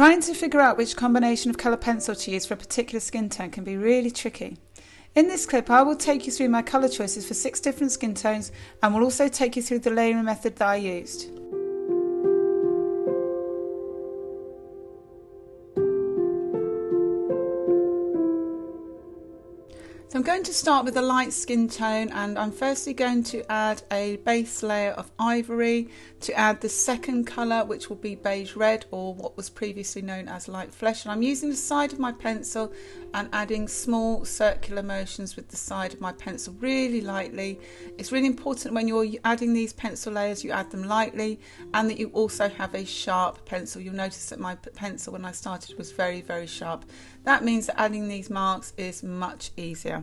Trying to figure out which combination of colour pencil to use for a particular skin tone can be really tricky. In this clip I will take you through my colour choices for 6 different skin tones and will also take you through the layering method that I used. So I'm going to start with a light skin tone, and I'm firstly going to add a base layer of ivory to add the second colour, which will be beige red, or what was previously known as light flesh. And I'm using the side of my pencil and adding small circular motions with the side of my pencil really lightly. It's really important when you're adding these pencil layers you add them lightly, and that you also have a sharp pencil. You'll notice that my pencil when I started was very, very sharp. That means that adding these marks is much easier.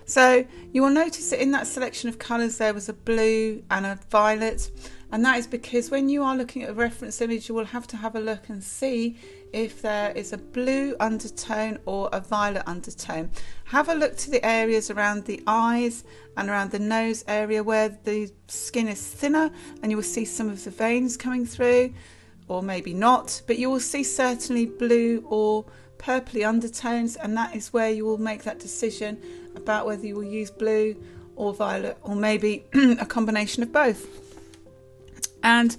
So you will notice that in that selection of colours there was a blue and a violet, and that is because when you are looking at a reference image you will have to have a look and see if there is a blue undertone or a violet undertone. Have a look to the areas around the eyes and around the nose area where the skin is thinner, and you will see some of the veins coming through, or maybe not, but you will see certainly blue or purpley undertones, and that is where you will make that decision about whether you will use blue or violet, or maybe a combination of both. And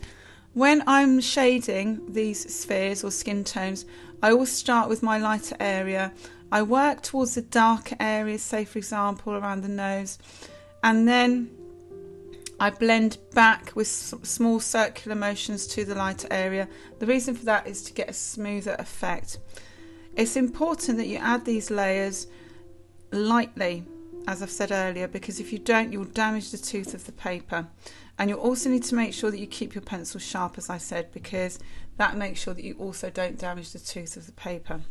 when I'm shading these spheres or skin tones, I always start with my lighter area. I work towards the darker areas, say for example around the nose, and then I blend back with small circular motions to the lighter area. The reason for that is to get a smoother effect. It's important that you add these layers lightly, as I've said earlier, because if you don't, you'll damage the tooth of the paper. And you'll also need to make sure that you keep your pencil sharp, as I said, because that makes sure that you also don't damage the tooth of the paper.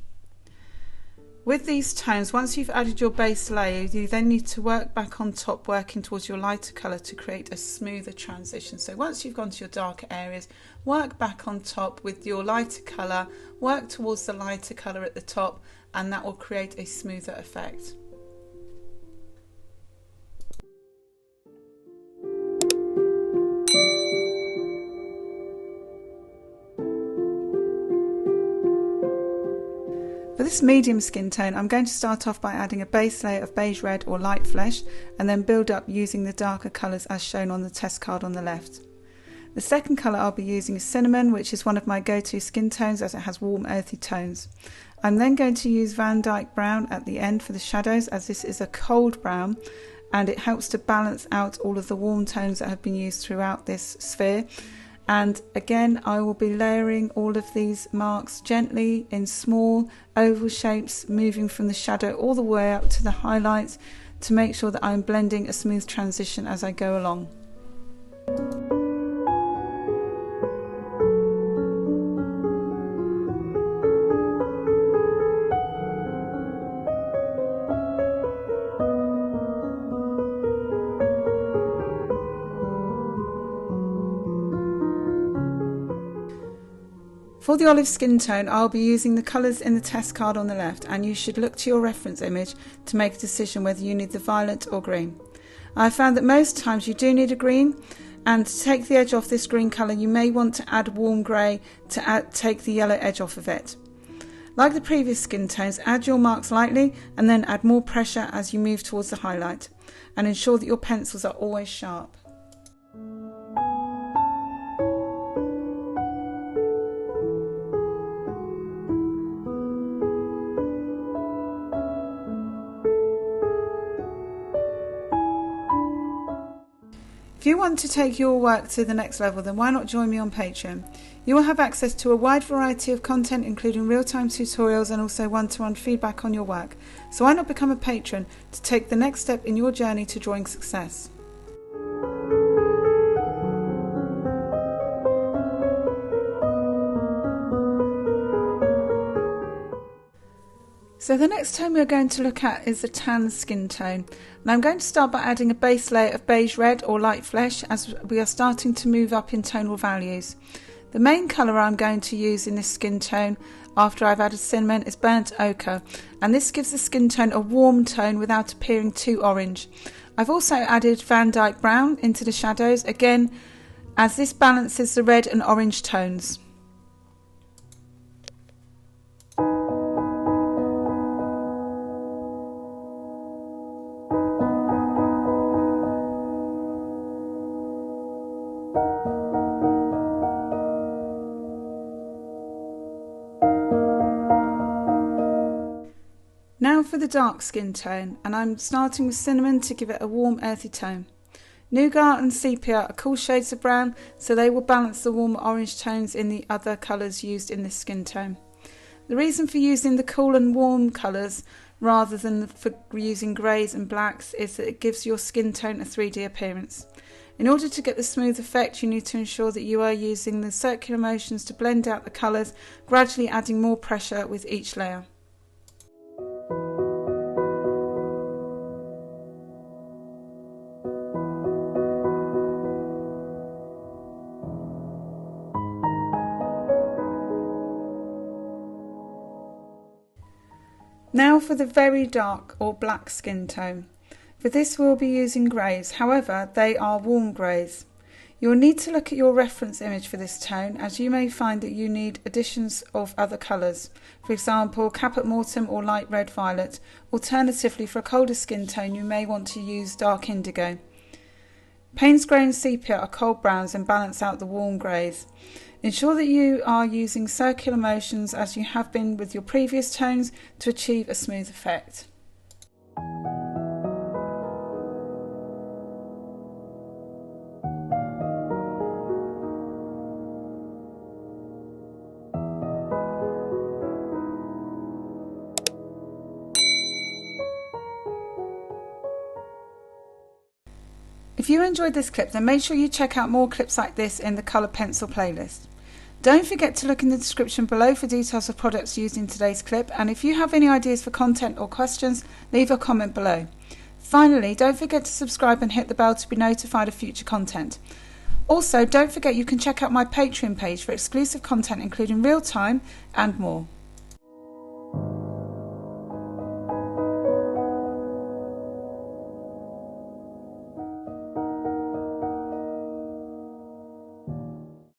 With these tones, once you've added your base layer, you then need to work back on top, working towards your lighter colour to create a smoother transition. So once you've gone to your darker areas, work back on top with your lighter colour, work towards the lighter colour at the top, and that will create a smoother effect. For this medium skin tone, I'm going to start off by adding a base layer of beige red or light flesh, and then build up using the darker colours as shown on the test card on the left. The second colour I'll be using is cinnamon, which is one of my go-to skin tones as it has warm earthy tones. I'm then going to use Van Dyke brown at the end for the shadows, as this is a cold brown and it helps to balance out all of the warm tones that have been used throughout this sphere. And again, I will be layering all of these marks gently in small oval shapes, moving from the shadow all the way up to the highlights to make sure that I'm blending a smooth transition as I go along. For the olive skin tone, I'll be using the colours in the test card on the left, and you should look to your reference image to make a decision whether you need the violet or green. I found that most times you do need a green, and to take the edge off this green colour you may want to add warm grey to take the yellow edge off of it. Like the previous skin tones, add your marks lightly and then add more pressure as you move towards the highlight, and ensure that your pencils are always sharp. If you want to take your work to the next level, then why not join me on Patreon? You will have access to a wide variety of content, including real-time tutorials and also one-to-one feedback on your work. So why not become a patron to take the next step in your journey to drawing success? So the next tone we're going to look at is the tan skin tone. And I'm going to start by adding a base layer of beige red or light flesh, as we are starting to move up in tonal values. The main colour I'm going to use in this skin tone after I've added cinnamon is burnt ochre, and this gives the skin tone a warm tone without appearing too orange. I've also added Van Dyke brown into the shadows, again as this balances the red and orange tones. Now for the dark skin tone, and I'm starting with cinnamon to give it a warm earthy tone. Nougat and sepia are cool shades of brown, so they will balance the warmer orange tones in the other colours used in this skin tone. The reason for using the cool and warm colours rather than for using greys and blacks is that it gives your skin tone a 3D appearance. In order to get the smooth effect, you need to ensure that you are using the circular motions to blend out the colours, gradually adding more pressure with each layer. Now for the very dark or black skin tone. For this we'll be using greys, however they are warm greys. You'll need to look at your reference image for this tone, as you may find that you need additions of other colours, for example Caput Mortuum or light red violet. Alternatively, for a colder skin tone you may want to use dark indigo. Payne's grey and sepia are cold browns and balance out the warm greys. Ensure that you are using circular motions as you have been with your previous tones to achieve a smooth effect. If you enjoyed this clip, then make sure you check out more clips like this in the Colour Pencil playlist. Don't forget to look in the description below for details of products used in today's clip, and if you have any ideas for content or questions, leave a comment below. Finally, don't forget to subscribe and hit the bell to be notified of future content. Also, don't forget you can check out my Patreon page for exclusive content including real time and more.